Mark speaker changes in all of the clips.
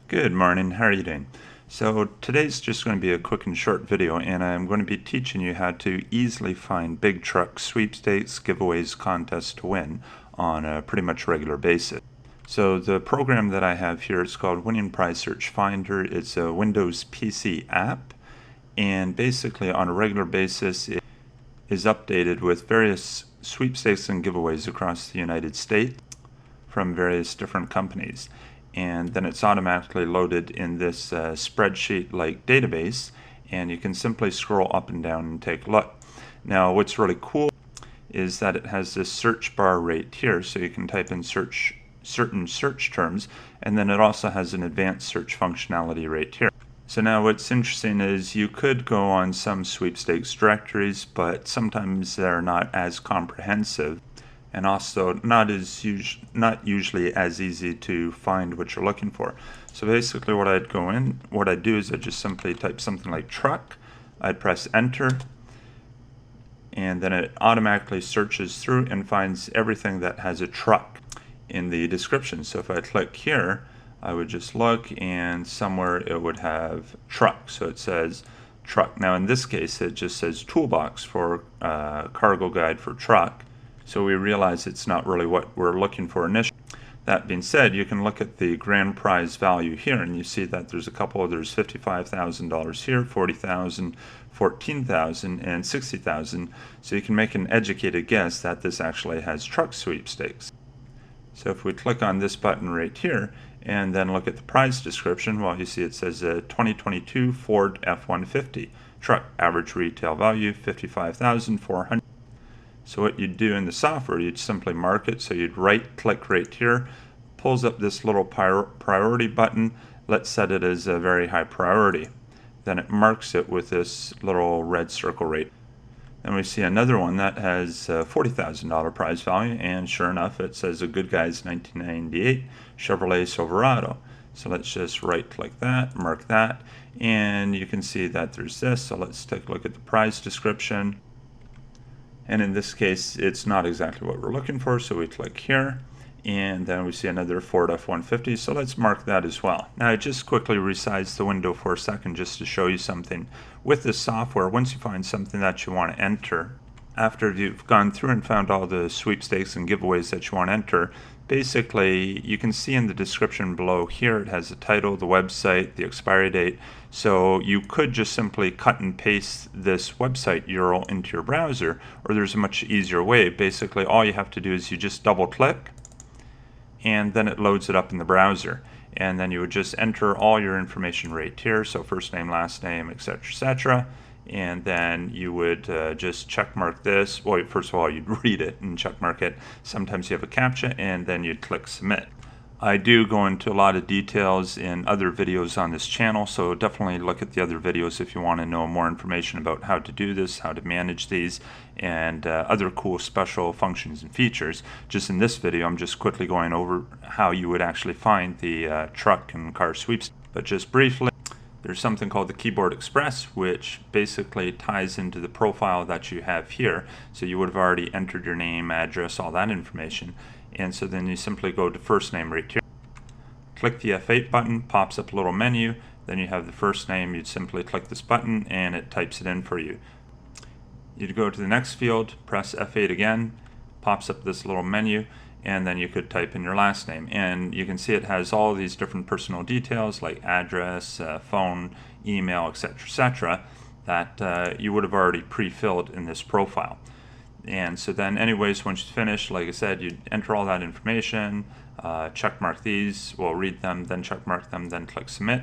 Speaker 1: Good morning, how are you doing? So today's just going to be a quick and short video, and I'm going to be teaching you how to easily find big truck sweepstakes, giveaways, contests to win on a pretty much regular basis. So the program that I have here is called Winning Prize Search Finder. It's a Windows PC app, and basically on a regular basis it is updated with various sweepstakes and giveaways across the United States from various different companies, and then it's automatically loaded in this spreadsheet-like database, and you can simply scroll up and down and take a look. Now what's really cool is that it has this search bar right here, so you can type in certain search terms, and then it also has an advanced search functionality right here. So now what's interesting is you could go on some sweepstakes directories, but sometimes they're not as comprehensive, and also not usually as easy to find what you're looking for. So basically what I'd do is I'd just simply type something like truck, I'd press enter, and then it automatically searches through and finds everything that has a truck in the description. So if I click here, I would just look, and somewhere it would have truck, so it says truck. Now in this case it just says toolbox for cargo guide for truck, so we realize it's not really what we're looking for initially. That being said, you can look at the grand prize value here, and you see that there's there's $55,000 here, $40,000, $14,000, and $60,000. So you can make an educated guess that this actually has truck sweepstakes. So if we click on this button right here and then look at the prize description, well, you see it says a 2022 Ford F-150 truck, average retail value $55,400. So what you'd do in the software, you'd simply mark it. So you'd right click right here, pulls up this little priority button. Let's set it as a very high priority. Then it marks it with this little red circle right. Then we see another one that has $40,000 prize value, and sure enough it says a Good Guys 1998 Chevrolet Silverado. So let's just right click that, mark that, and you can see that there's this. So let's take a look at the prize description. And in this case, it's not exactly what we're looking for, so we click here, and then we see another Ford F-150, so let's mark that as well. Now I just quickly resized the window for a second just to show you something. With this software, once you find something that you want to enter, after you've gone through and found all the sweepstakes and giveaways that you want to enter, basically you can see in the description below here it has the title, the website, the expiry date. So you could just simply cut and paste this website URL into your browser, or there's a much easier way. Basically all you have to do is you just double click, and then it loads it up in the browser, and then you would just enter all your information right here, so first name, last name, etc., and then you would just check mark this. Well, first of all you'd read it and check mark it. Sometimes you have a CAPTCHA, and then you'd click submit. I do go into a lot of details in other videos on this channel, so definitely look at the other videos if you want to know more information about how to do this, how to manage these, and other cool special functions and features. Just in this video I'm just quickly going over how you would actually find the truck and car sweeps. But just briefly, there's something called the Keyboard Express, which basically ties into the profile that you have here. So you would have already entered your name, address, all that information. And so then you simply go to first name right here. Click the F8 button, pops up a little menu. Then you have the first name. You'd simply click this button and it types it in for you. You'd go to the next field, press F8 again, pops up this little menu, and then you could type in your last name. And you can see it has all these different personal details like address, phone, email, etc., that you would have already pre-filled in this profile. And so then anyways, once you finish, like I said, you'd enter all that information, check mark these, well, read them, then check mark them, then click submit.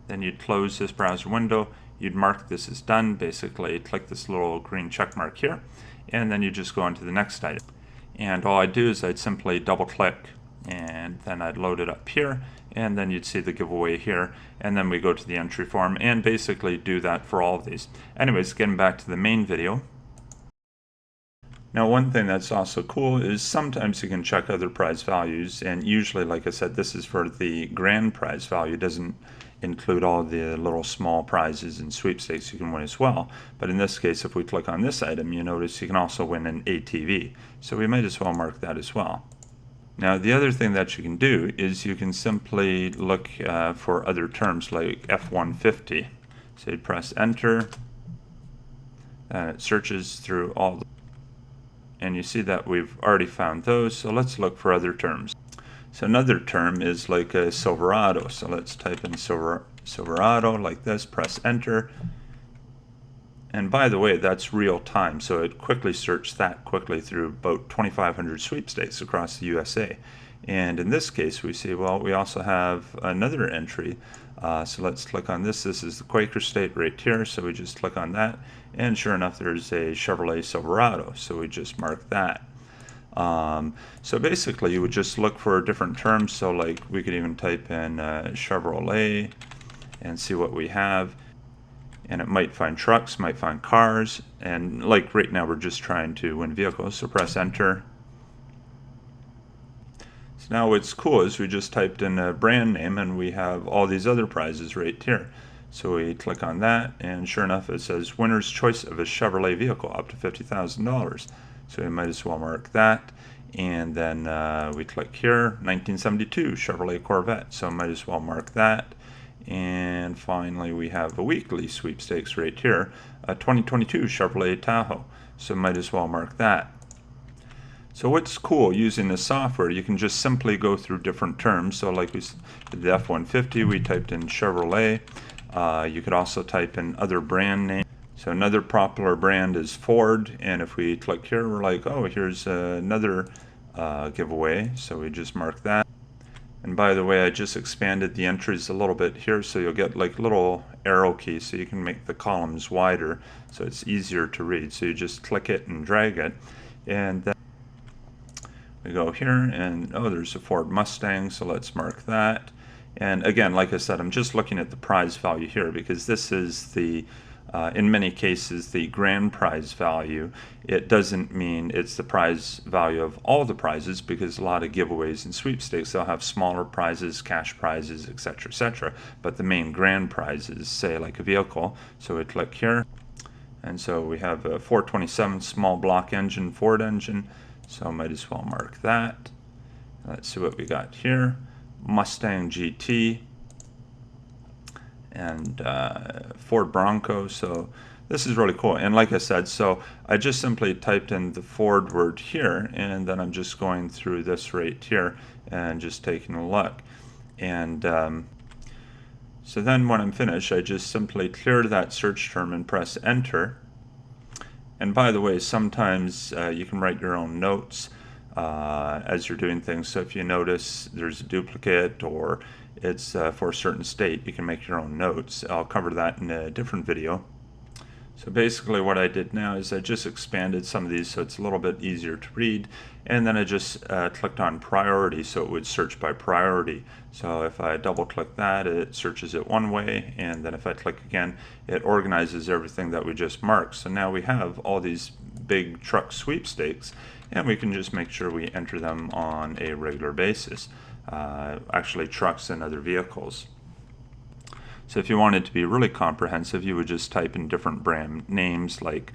Speaker 1: Then you'd close this browser window, you'd mark this as done, basically click this little green check mark here, and then you just go on to the next item. And all I'd do is I'd simply double click, and then I'd load it up here, and then you'd see the giveaway here, and then we go to the entry form and basically do that for all of these. Anyways, getting back to the main video. Now one thing that's also cool is sometimes you can check other prize values, and usually, like I said, this is for the grand prize value. It doesn't include all the little small prizes and sweepstakes you can win as well. But in this case, if we click on this item, you notice you can also win an ATV. So we might as well mark that as well. Now the other thing that you can do is you can simply look for other terms like F-150. So you press enter and it searches through all and you see that we've already found those, so let's look for other terms. So another term is like a Silverado. So let's type in Silverado like this, press enter. And by the way, that's real time, so it quickly searched that quickly through about 2,500 sweepstakes across the USA. And in this case, we see, well, we also have another entry. So let's click on this. This is the Quaker State right here, so we just click on that. And sure enough, there's a Chevrolet Silverado, so we just mark that. So basically, you would just look for different terms. So like we could even type in Chevrolet and see what we have. And it might find trucks, might find cars, and like right now we're just trying to win vehicles, so press enter. So now what's cool is we just typed in a brand name and we have all these other prizes right here. So we click on that and sure enough it says winner's choice of a Chevrolet vehicle up to $50,000. So we might as well mark that. And then we click here, 1972 Chevrolet Corvette, so might as well mark that. And finally we have a weekly sweepstakes right here, a 2022 Chevrolet Tahoe, so might as well mark that. So what's cool using this software, you can just simply go through different terms. So like we did the F-150, we typed in Chevrolet. You could also type in other brand names. So another popular brand is Ford, and if we click here, we're like, oh, here's another giveaway, so we just mark that. And by the way, I just expanded the entries a little bit here, so you'll get like little arrow keys, so you can make the columns wider, so it's easier to read. So you just click it and drag it, and then we go here, and oh, there's a Ford Mustang, so let's mark that. And again, like I said, I'm just looking at the prize value here because this is the in many cases the grand prize value. It doesn't mean it's the prize value of all the prizes, because a lot of giveaways and sweepstakes, they'll have smaller prizes, cash prizes, etc., etc. But the main grand prizes, say like a vehicle, so we click here, and so we have a 427 small block engine, Ford engine, so I might as well mark that. Let's see what we got here. Mustang GT and Ford Bronco. So this is really cool. And like I said, so I just simply typed in the Ford word here, and then I'm just going through this right here and just taking a look. And so then when I'm finished, I just simply clear that search term and press enter. And by the way, sometimes you can write your own notes as you're doing things. So if you notice there's a duplicate or it's for a certain state, you can make your own notes. I'll cover that in a different video. So basically what I did now is I just expanded some of these so it's a little bit easier to read, and then I just clicked on priority so it would search by priority. So if I double click that, it searches it one way, and then if I click again, it organizes everything that we just marked. So now we have all these big truck sweepstakes, and we can just make sure we enter them on a regular basis. Actually trucks and other vehicles. So if you wanted to be really comprehensive, you would just type in different brand names, like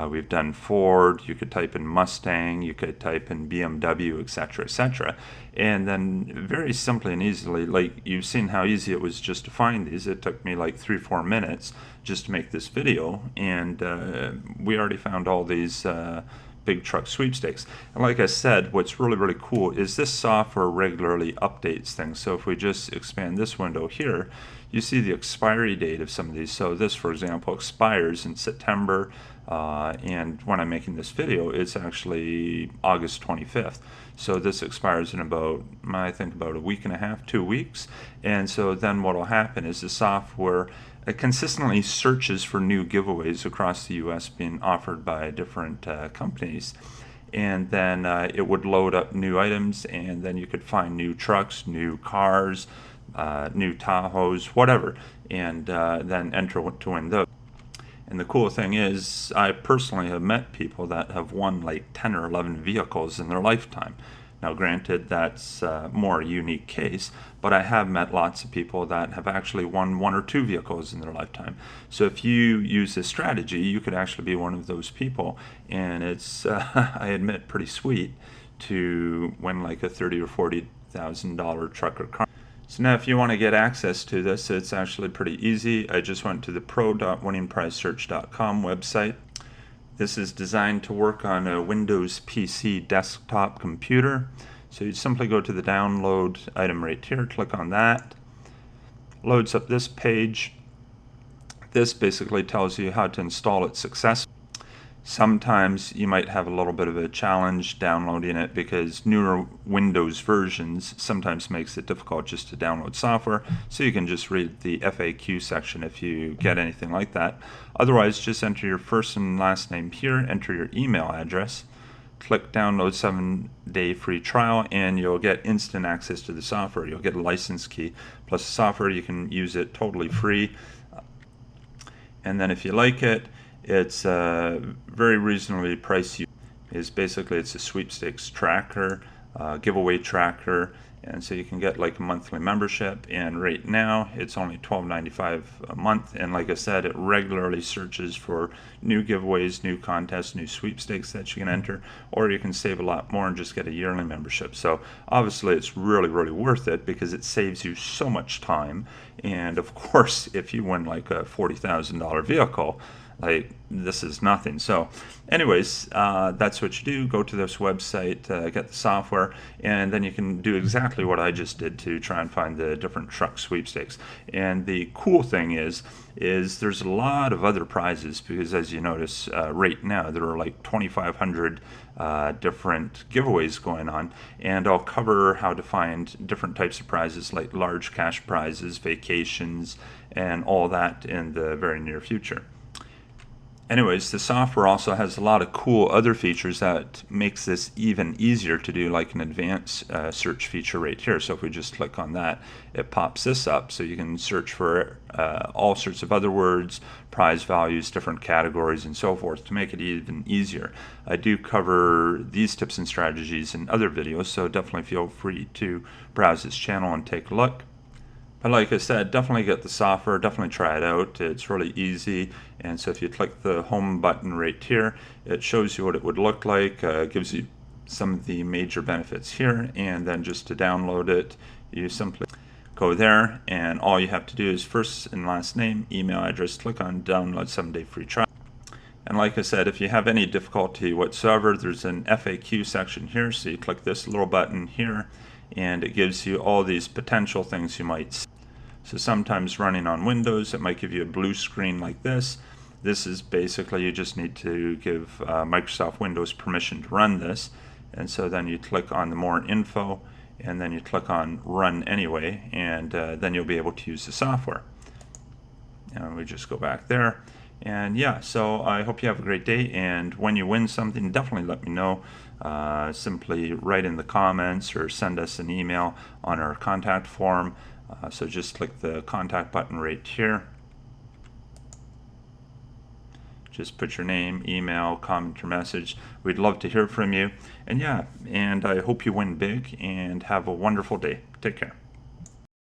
Speaker 1: we've done Ford, you could type in Mustang, you could type in BMW, etc., etc. And then very simply and easily, like you've seen how easy it was just to find these. It took me like 3-4 minutes just to make this video, and we already found all these big truck sweepstakes. And like I said, what's really, really cool is this software regularly updates things. So if we just expand this window here, you see the expiry date of some of these. So this, for example, expires in September, and when I'm making this video, it's actually August 25th. So this expires in about, I think, about a week and a half, 2 weeks. And so then what will happen is the software consistently searches for new giveaways across the US being offered by different companies, and then it would load up new items, and then you could find new trucks, new cars, new Tahoes, whatever, and then enter to win those. And the cool thing is, I personally have met people that have won like 10 or 11 vehicles in their lifetime. Now granted, that's a more unique case, but I have met lots of people that have actually won 1 or 2 vehicles in their lifetime. So if you use this strategy, you could actually be one of those people, and it's, I admit, pretty sweet to win like a $30,000 or $40,000 truck or car. So now if you want to get access to this, it's actually pretty easy. I just went to the pro.winningprizesearch.com website. This is designed to work on a Windows PC desktop computer. So you simply go to the download item right here, click on that. Loads up this page. This basically tells you how to install it successfully. Sometimes you might have a little bit of a challenge downloading it because newer Windows versions sometimes makes it difficult just to download software, so you can just read the FAQ section if you get anything like that. Otherwise, just enter your first and last name here, enter your email address, click download 7-day free trial, and you'll get instant access to the software. You'll get a license key plus the software. You can use it totally free, and then if you like it, it's very reasonably priced. Basically it's a sweepstakes tracker, giveaway tracker, and so you can get like a monthly membership, and right now it's only $12.95 a month, and like I said, it regularly searches for new giveaways, new contests, new sweepstakes that you can enter, or you can save a lot more and just get a yearly membership. So obviously it's really worth it because it saves you so much time, and of course if you win like a $40,000 vehicle, like this is nothing. So anyways, that's what you do. Go to this website, get the software, and then you can do exactly what I just did to try and find the different truck sweepstakes. And the cool thing is there's a lot of other prizes because, as you notice, right now there are like 2,500 different giveaways going on, and I'll cover how to find different types of prizes like large cash prizes, vacations, and all that in the very near future. Anyways, the software also has a lot of cool other features that makes this even easier to do, like an advanced search feature right here. So if we just click on that, it pops this up, so you can search for all sorts of other words, prize values, different categories, and so forth to make it even easier. I do cover these tips and strategies in other videos, so definitely feel free to browse this channel and take a look. But like I said, definitely get the software, definitely try it out. It's really easy, and so if you click the home button right here, it shows you what it would look like, gives you some of the major benefits here, and then just to download it, you simply go there, and all you have to do is first and last name, email address, click on download 7-day free trial. And like I said, if you have any difficulty whatsoever, there's an FAQ section here, so you click this little button here, and it gives you all these potential things you might see. So sometimes running on Windows, it might give you a blue screen like this. This is basically you just need to give Microsoft Windows permission to run this, and so then you click on the more info, and then you click on run anyway, and then you'll be able to use the software. And we just go back there. And yeah, so I hope you have a great day, and when you win something, definitely let me know. Simply write in the comments or send us an email on our contact form. So just click the contact button right here. Just put your name, email, comment, or message. We'd love to hear from you. And yeah, and I hope you win big and have a wonderful day. Take care.